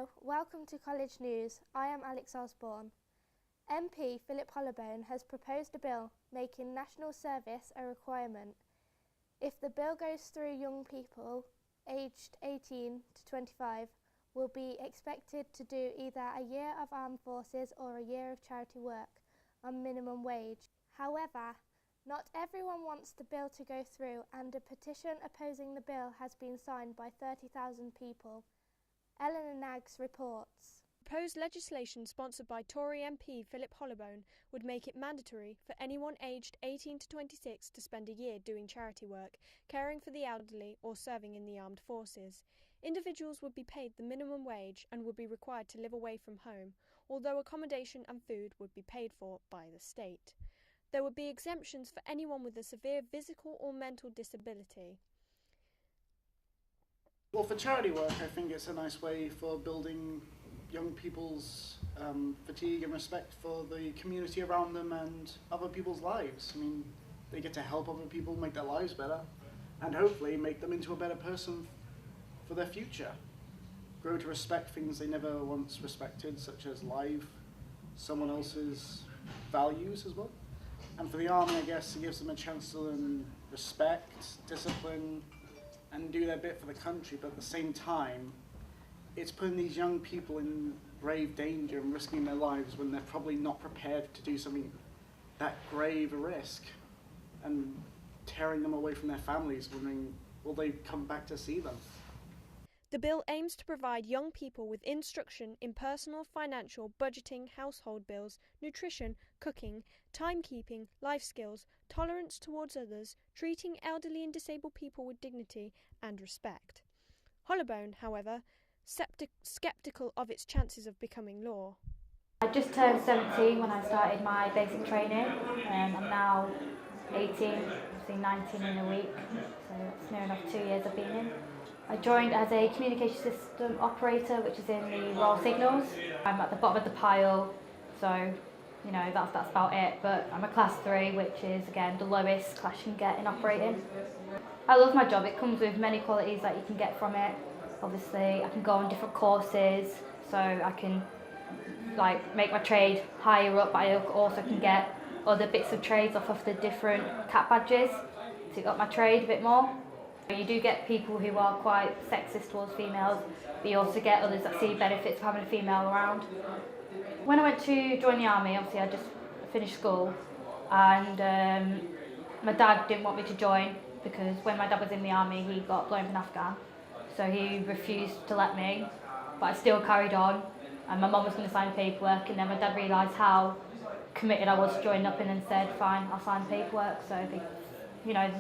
Hello, welcome to College News. I am Alex Osborne. MP Philip Hollobone has proposed a bill making national service a requirement. If the bill goes through, young people aged 18 to 25 will be expected to do either a year of armed forces or a year of charity work on minimum wage. However, not everyone wants the bill to go through, and a petition opposing the bill has been signed by 30,000 people. Eleanor Naggs reports. Proposed legislation sponsored by Tory MP Philip Hollobone would make it mandatory for anyone aged 18 to 26 to spend a year doing charity work, caring for the elderly or serving in the armed forces. Individuals would be paid the minimum wage and would be required to live away from home, although accommodation and food would be paid for by the state. There would be exemptions for anyone with a severe physical or mental disability. Well, for charity work, I think it's a nice way for building young people's fatigue and respect for the community around them and other people's lives. I mean, they get to help other people make their lives better and hopefully make them into a better person for their future. Grow to respect things they never once respected, such as life, someone else's values as well. And for the army, I guess, it gives them a chance to learn respect, discipline, and do their bit for the country, but at the same time, it's putting these young people in grave danger and risking their lives when they're probably not prepared to do something that grave a risk, and tearing them away from their families, wondering, will they come back to see them? The bill aims to provide young people with instruction in personal, financial, budgeting, household bills, nutrition, cooking, timekeeping, life skills, tolerance towards others, treating elderly and disabled people with dignity and respect. Hollobone, however, sceptical of its chances of becoming law. I just turned 17 when I started my basic training. I'm now 18, obviously 19 in a week, so it's near enough 2 years I've been in. I joined as a communication system operator, which is in the Royal Signals. I'm at the bottom of the pile, so you know that's about it. But I'm a class 3, which is again the lowest class you can get in operating. I love my job. It comes with many qualities that you can get from it. Obviously, I can go on different courses, so I can make my trade higher up. But I also can get other bits of trades off of the different CAT badges to get up my trade a bit more. You do get people who are quite sexist towards females, but you also get others that see benefits of having a female around. When I went to join the army, obviously I just finished school, and my dad didn't want me to join because when my dad was in the army he got blown up in Afghan, so he refused to let me, but I still carried on, and my mum was going to sign the paperwork, and then my dad realised how committed I was to joining up and said fine, I'll sign the paperwork. So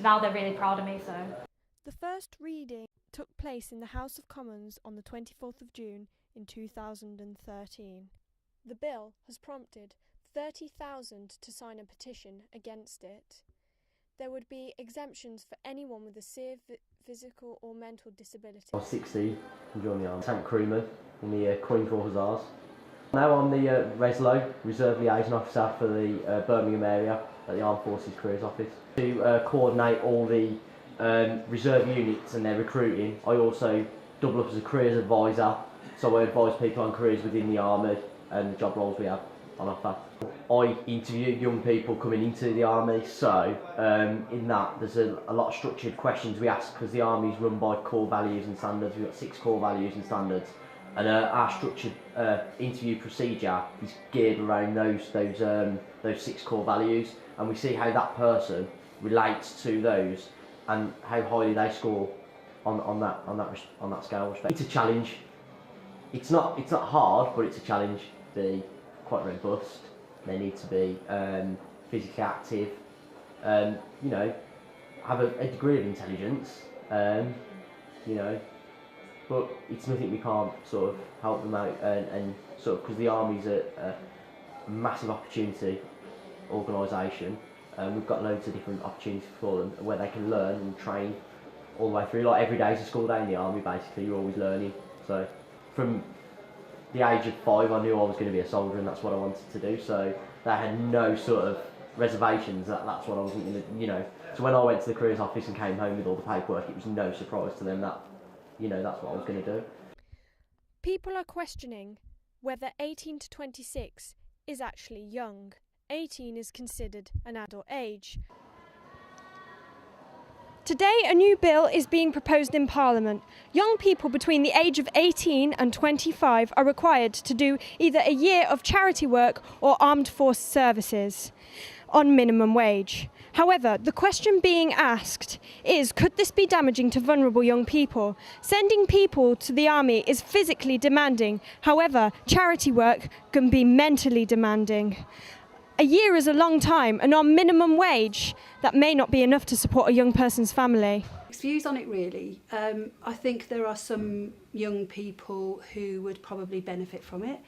now they're really proud of me. So the first reading took place in the House of Commons on the 24th of June in 2013. The bill has prompted 30,000 to sign a petition against it. There would be exemptions for anyone with a severe physical or mental disability. I was 16 and joined the army. Tank crewman in the Queen's Royal Hussars. Now I'm the RESLO, Reserve Liaison Officer for the Birmingham area at the Armed Forces Careers Office. To coordinate all the reserve units and their recruiting, I also double up as a careers advisor, so I advise people on careers within the army and the job roles we have on offer. I interview young people coming into the army, so in that there's a lot of structured questions we ask, because the army is run by core values and standards. We've got 6 core values and standards, and our structured interview procedure is geared around those 6 core values, and we see how that person relates to those and how highly they score on that scale. It's a challenge. It's not hard, but it's a challenge. Be quite robust. They need to be physically active. Have a degree of intelligence. But it's nothing we can't sort of help them out and sort of, because the army's a massive opportunity organisation. We've got loads of different opportunities for them where they can learn and train all the way through. Like every day is a school day in the army, basically. You're always learning. So from the age of 5 I knew I was going to be a soldier, and that's what I wanted to do. So they had no sort of reservations that that's what I was going to, So when I went to the careers office and came home with all the paperwork, it was no surprise to them that, that's what I was going to do. People are questioning whether 18 to 26 is actually young. 18 is considered an adult age. Today, a new bill is being proposed in Parliament. Young people between the age of 18 and 25 are required to do either a year of charity work or armed force services on minimum wage. However, the question being asked is, could this be damaging to vulnerable young people? Sending people to the army is physically demanding. However, charity work can be mentally demanding. A year is a long time, and on minimum wage, that may not be enough to support a young person's family. Views on it really. I think there are some young people who would probably benefit from it,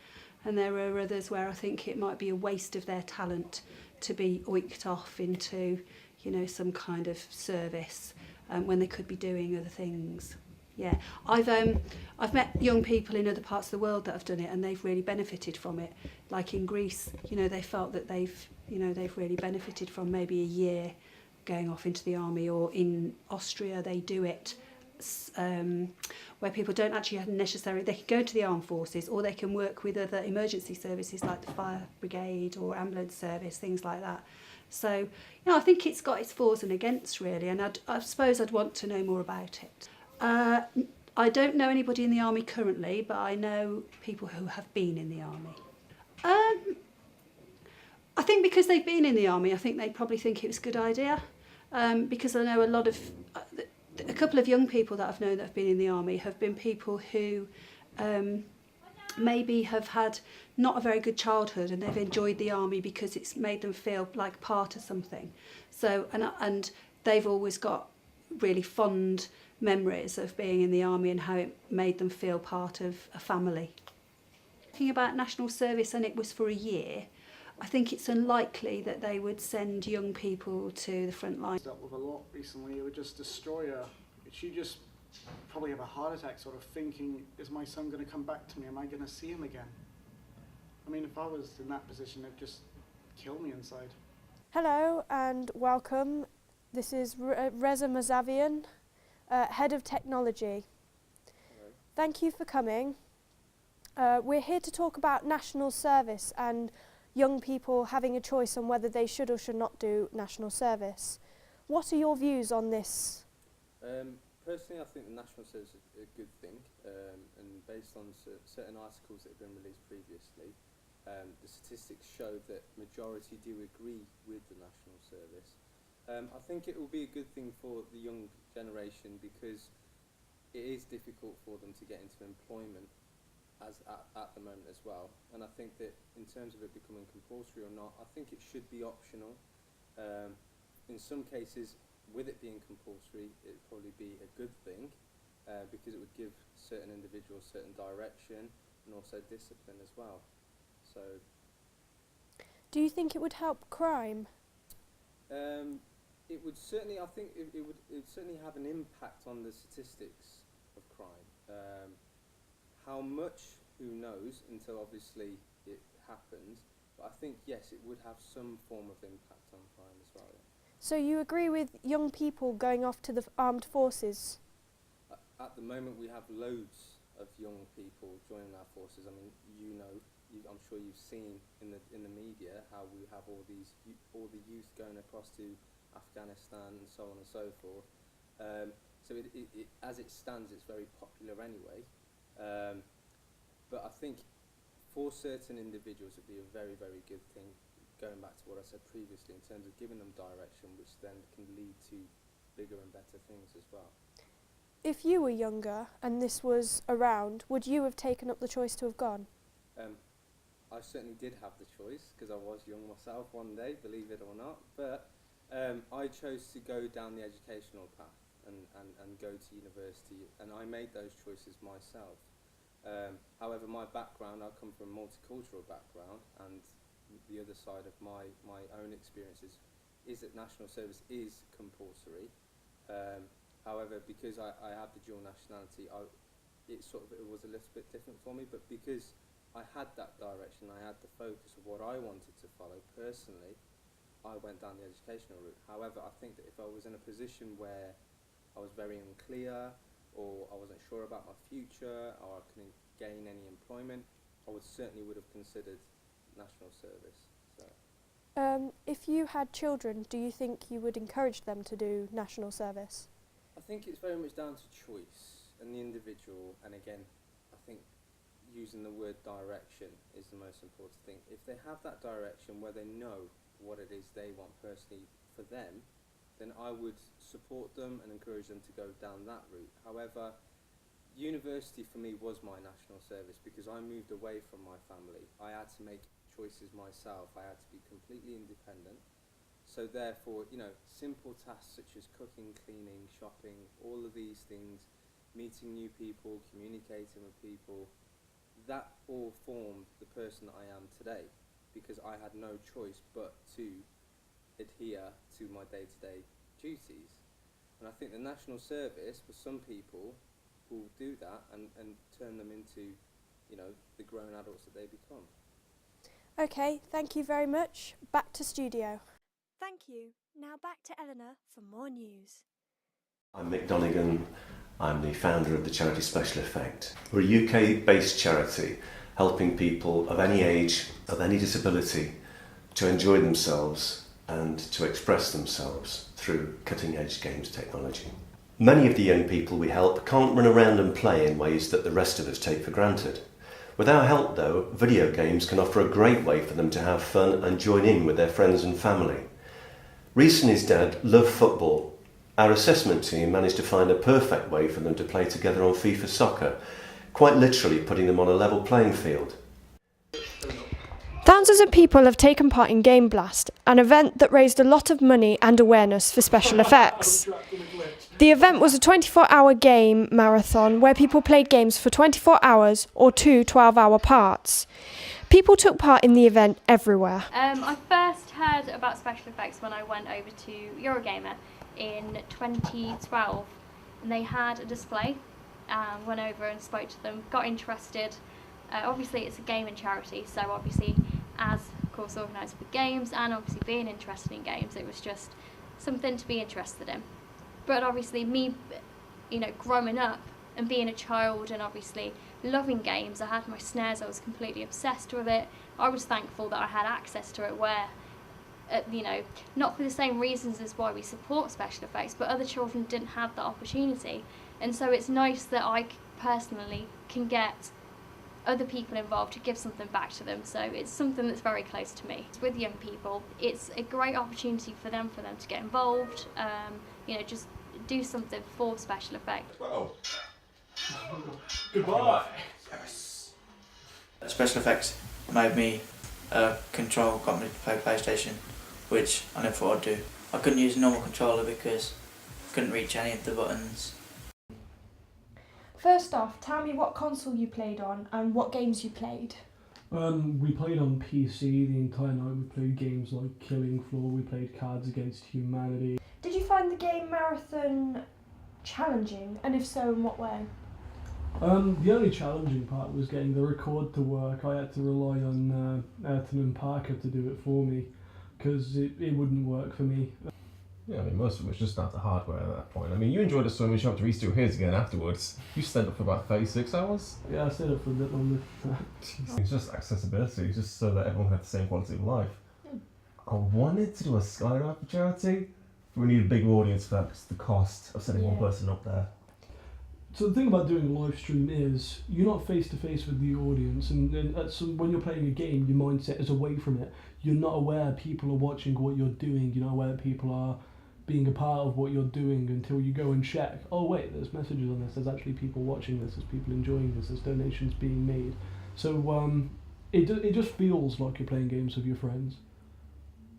and there are others where I think it might be a waste of their talent to be oiked off into, you know, some kind of service when they could be doing other things. Yeah, I've met young people in other parts of the world that have done it, and they've really benefited from it. Like in Greece, you know, they felt that they've really benefited from maybe a year going off into the army, or in Austria they do it where people don't actually necessarily, they can go into the armed forces, or they can work with other emergency services like the fire brigade or ambulance service, things like that. So, you know, I think it's got its fors and against really, and I suppose I'd want to know more about it. I don't know anybody in the army currently, but I know people who have been in the army. I think because they've been in the army, I think they probably think it was a good idea. Because I know a couple of young people that I've known that have been in the army have been people who maybe have had not a very good childhood, and they've enjoyed the army because it's made them feel like part of something. So, and they've always got really fond memories of being in the army and how it made them feel part of a family. Thinking about national service, and it was for a year, I think it's unlikely that they would send young people to the front line. I dealt with a lot recently. It would just destroy her. She'd just probably have a heart attack, sort of thinking, is my son going to come back to me? Am I going to see him again? I mean, if I was in that position, it'd just kill me inside. Hello and welcome. This is Reza Mazavian, Head of Technology. Hello. Thank you for coming. We're here to talk about national service and young people having a choice on whether they should or should not do national service. What are your views on this? Personally, I think the national service is a good thing, and based on certain articles that have been released previously, the statistics show that majority do agree with the national service. I think it will be a good thing for the young generation because it is difficult for them to get into employment at the moment as well. And I think that in terms of it becoming compulsory or not, I think it should be optional. In some cases, with it being compulsory, it would probably be a good thing because it would give certain individuals certain direction and also discipline as well. So, do you think it would help crime? It would certainly, I think it would certainly have an impact on the statistics of crime. How much, who knows, until obviously it happens. But I think, yes, it would have some form of impact on crime as well. Yeah. So you agree with young people going off to the armed forces? At the moment, we have loads of young people joining our forces. I mean, you know, I'm sure you've seen in the media how we have all the youth going across to Afghanistan and so on and so forth. So it as it stands, it's very popular anyway. But I think for certain individuals it would be a very, very good thing, going back to what I said previously, in terms of giving them direction, which then can lead to bigger and better things as well. If you were younger and this was around, would you have taken up the choice to have gone? I certainly did have the choice because I was young myself one day, believe it or not, but I chose to go down the educational path and go to university, and I made those choices myself. However, my background, I come from a multicultural background, and the other side of my own experiences is that national service is compulsory. However, because I have the dual nationality, it was a little bit different for me, but because I had that direction, I had the focus of what I wanted to follow personally, I went down the educational route. However, I think that if I was in a position where I was very unclear, or I wasn't sure about my future, or I couldn't gain any employment, I certainly would have considered national service. So. If you had children, do you think you would encourage them to do national service? I think it's very much down to choice and the individual, and again, I think using the word direction is the most important thing. If they have that direction where they know what it is they want personally for them, then I would support them and encourage them to go down that route. However, university for me was my national service because I moved away from my family. I had to make choices myself. I had to be completely independent. So therefore, you know, simple tasks such as cooking, cleaning, shopping, all of these things, meeting new people, communicating with people, that all formed the person that I am today because I had no choice but to adhere to my day-to-day duties. And I think the national service, for some people, will do that and turn them into, you know, the grown adults that they become. Okay, thank you very much. Back to studio. Thank you. Now back to Eleanor for more news. I'm Mick Donegan. I'm the founder of the charity Special Effect. We're a UK-based charity helping people of any age, of any disability, to enjoy themselves and to express themselves through cutting-edge games technology. Many of the young people we help can't run around and play in ways that the rest of us take for granted. With our help though, video games can offer a great way for them to have fun and join in with their friends and family. Reese and his dad love football. Our assessment team managed to find a perfect way for them to play together on FIFA Soccer, quite literally putting them on a level playing field. Thousands of people have taken part in Game Blast, an event that raised a lot of money and awareness for special effects. The event was a 24-hour game marathon where people played games for 24 hours or 2 12-hour parts. People took part in the event everywhere. I first heard about special effects when I went over to Eurogamer in 2012, and they had a display. Went over and spoke to them, got interested. Obviously it's a gaming charity, so obviously as of course organised with games and obviously being interested in games, it was just something to be interested in. But obviously me, you know, growing up and being a child and obviously loving games, I had my SNES, I was completely obsessed with it. I was thankful that I had access to it where, you know, not for the same reasons as why we support special effects, but other children didn't have that opportunity. And so it's nice that I personally can get other people involved to give something back to them. So it's something that's very close to me. With young people, it's a great opportunity for them to get involved, you know, just do something for special effects. Whoa. Goodbye. Yes. Special effects made me control, got me to play PlayStation, which I never thought I'd do. I couldn't use a normal controller because I couldn't reach any of the buttons. First off, tell me what console you played on and what games you played. We played on PC the entire night. We played games like Killing Floor, we played Cards Against Humanity. Did you find the game marathon challenging, and if so, in what way? The only challenging part was getting the record to work. I had to rely on Ayrton and Parker to do it for me because it wouldn't work for me. Yeah, I mean, most of it was just down to hardware at that point. I mean, you enjoyed it so much you have to redo his again afterwards. You stayed up for about 36 hours? Yeah, I stayed up for a bit longer. It's just accessibility, just so that everyone had the same quality of life. I wanted to do a Skyride for charity, but we need a big audience for that because of the cost of sending one person up there. So the thing about doing a live stream is you're not face to face with the audience, and when you're playing a game, your mindset is away from it. You're not aware people are watching what you're doing. You're not aware people are being a part of what you're doing until you go and check. Oh wait, there's messages on this. There's actually people watching this. There's people enjoying this. There's donations being made. So it just feels like you're playing games with your friends.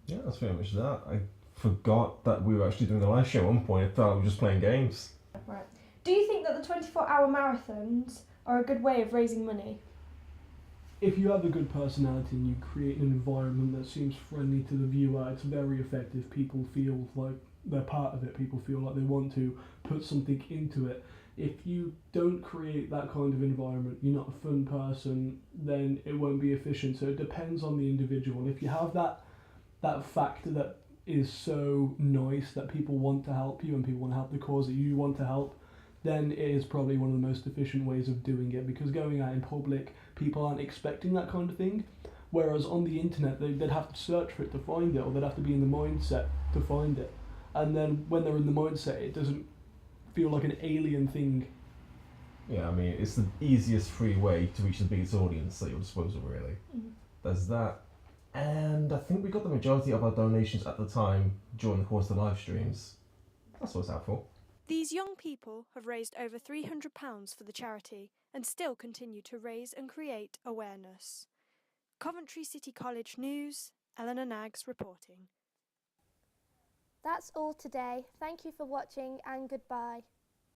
Yeah, that's very much that. I forgot that we were actually doing a live show at one point. I thought we were just playing games. Right. Do you think that the 24-hour marathons are a good way of raising money? If you have a good personality and you create an environment that seems friendly to the viewer, it's very effective. People feel like they're part of it. People feel like they want to put something into it. If you don't create that kind of environment, you're not a fun person, then it won't be efficient. So it depends on the individual. If you have that factor that is so nice that people want to help you and people want to help the cause that you want to help, then it is probably one of the most efficient ways of doing it, because going out in public, people aren't expecting that kind of thing. Whereas on the internet, they'd have to search for it to find it, or they'd have to be in the mindset to find it. And then when they're in the mindset, it doesn't feel like an alien thing. Yeah, I mean, it's the easiest free way to reach the biggest audience at your disposal, really. There's that. And I think we got the majority of our donations at the time during the course of the live streams. That's what's helpful. These young people have raised over £300 for the charity and still continue to raise and create awareness. Coventry City College News, Eleanor Naggs reporting. That's all today. Thank you for watching and goodbye.